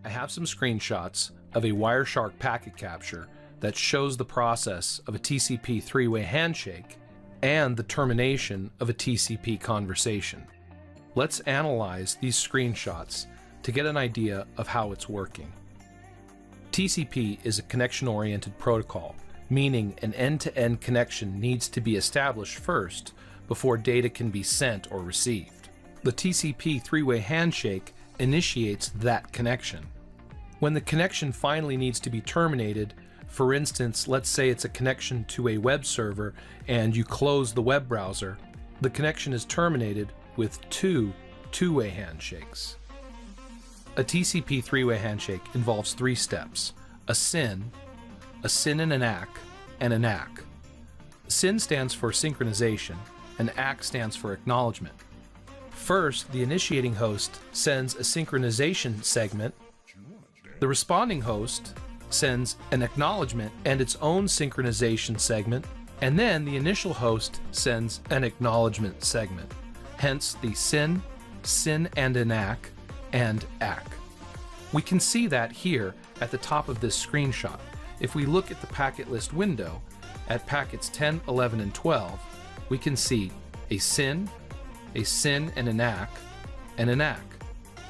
I have some screenshots of a Wireshark packet capture that shows the process of a TCP three-way handshake and the termination of a TCP conversation. Let's analyze these screenshots to get an idea of how it's working. TCP is a connection-oriented protocol, meaning an end-to-end connection needs to be established first before data can be sent or received. The TCP three-way handshake initiates that connection. When the connection finally needs to be terminated, for instance, let's say it's a connection to a web server and you close the web browser, the connection is terminated with two-way handshakes. A TCP three-way handshake involves 3 steps: a SYN and an ACK, and an ACK. SYN stands for synchronization, and ACK stands for acknowledgement. First, the initiating host sends a synchronization segment. The responding host sends an acknowledgement and its own synchronization segment, and then the initial host sends an acknowledgement segment. Hence the SYN and an ACK, and ACK. We can see that here at the top of this screenshot. If we look at the packet list window at packets 10, 11, and 12, we can see a SYN and an ACK, and an ACK.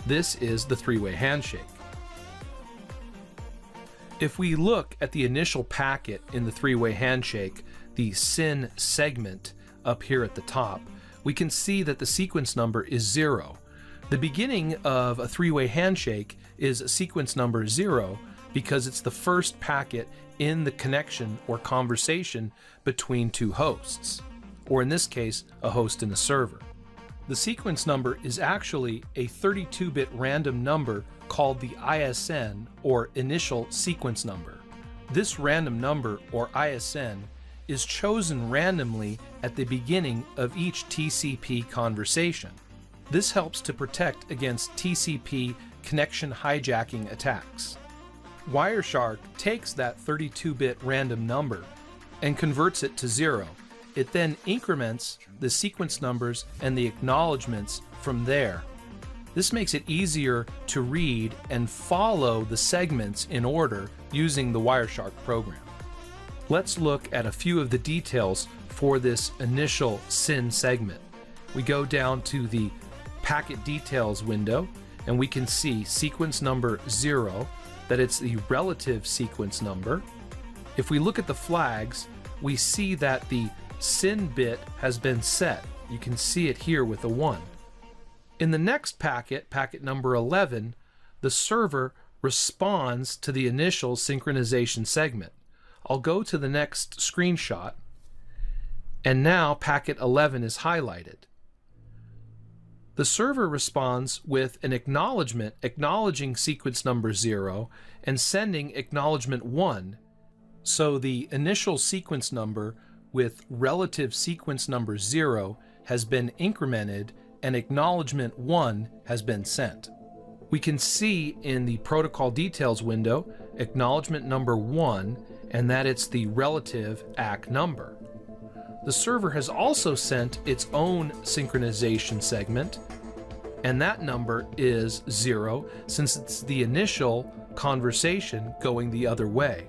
This is the three-way handshake. If we look at the initial packet in the three-way handshake, the SYN segment up here at the top, we can see that the sequence number is 0. The beginning of a three-way handshake is sequence number 0 because it's the first packet in the connection or conversation between 2 hosts, or in this case, a host and a server. The sequence number is actually a 32-bit random number called the ISN, or initial sequence number. This random number, or ISN, is chosen randomly at the beginning of each TCP conversation. This helps to protect against TCP connection hijacking attacks. Wireshark takes that 32-bit random number and converts it to 0. It then increments the sequence numbers and the acknowledgements from there. This makes it easier to read and follow the segments in order using the Wireshark program. Let's look at a few of the details for this initial SYN segment. We go down to the packet details window and we can see sequence number 0, that it's the relative sequence number. If we look at the flags, we see that the SYN bit has been set. You can see it here with a 1. In the next packet, packet number 11, the server responds to the initial synchronization segment. I'll go to the next screenshot, and now packet 11 is highlighted. The server responds with an acknowledgement acknowledging sequence number 0 and sending acknowledgement 1. So the initial sequence number with relative sequence number 0 has been incremented and acknowledgement 1 has been sent. We can see in the protocol details window acknowledgement number 1 and that it's the relative ACK number. The server has also sent its own synchronization segment, and that number is 0 since it's the initial conversation going the other way.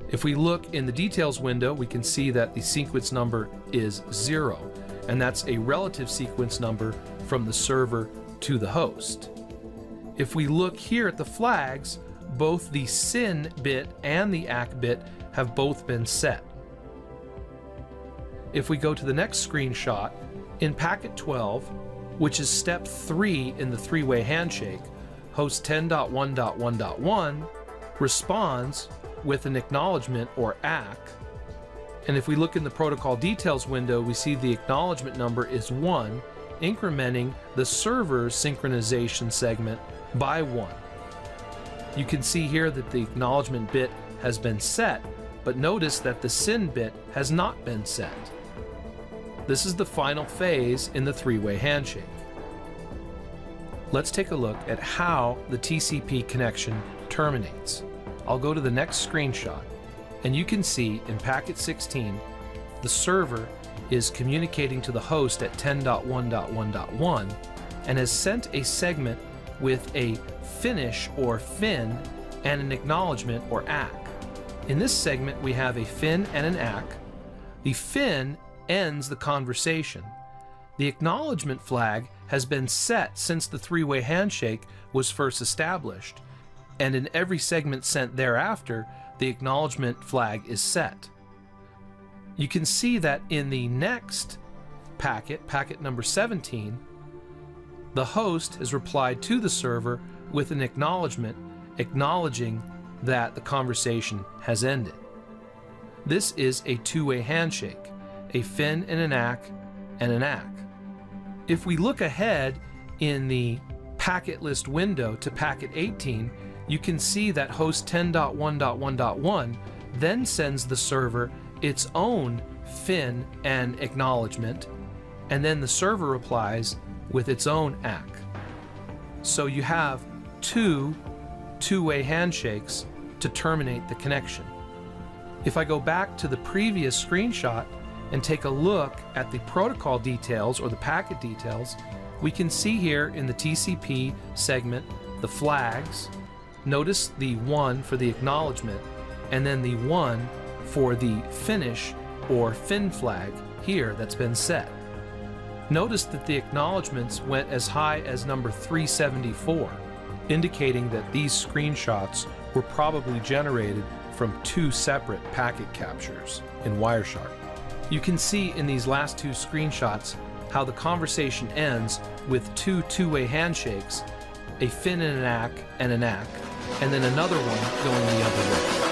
If we look in the details window, we can see that the sequence number is 0, and that's a relative sequence number from the server to the host. If we look here at the flags, both the SYN bit and the ACK bit have both been set. If we go to the next screenshot, in packet 12, which is step 3 in the three-way handshake, host 10.1.1.1 responds with an acknowledgement or ACK. And if we look in the protocol details window, we see the acknowledgement number is 1, incrementing the server's synchronization segment by 1. You can see here that the acknowledgement bit has been set, but notice that the SYN bit has not been set. This is the final phase in the three-way handshake. Let's take a look at how the TCP connection terminates. I'll go to the next screenshot, and you can see in packet 16, the server is communicating to the host at 10.1.1.1 and has sent a segment with a finish or fin and an acknowledgement or ACK. In this segment, we have a fin and an ACK. The fin ends the conversation. The acknowledgement flag has been set since the three-way handshake was first established, and in every segment sent thereafter, the acknowledgement flag is set. You can see that in the next packet, packet number 17, the host has replied to the server with an acknowledgement acknowledging that the conversation has ended. This is a two-way handshake, a fin and an ACK and an ACK. If we look ahead in the packet list window to packet 18, you can see that host 10.1.1.1 then sends the server its own fin and acknowledgement, and then the server replies with its own ACK. So you have two-way handshakes to terminate the connection. If I go back to the previous screenshot and take a look at the protocol details or the packet details, we can see here in the TCP segment the flags. Notice the 1 for the acknowledgement and then the 1 for the finish or fin flag here that's been set. Notice that the acknowledgements went as high as number 374, indicating that these screenshots were probably generated from two separate packet captures in Wireshark. You can see in these last two screenshots how the conversation ends with two-way handshakes, a fin and an ACK, and then another one going the other way.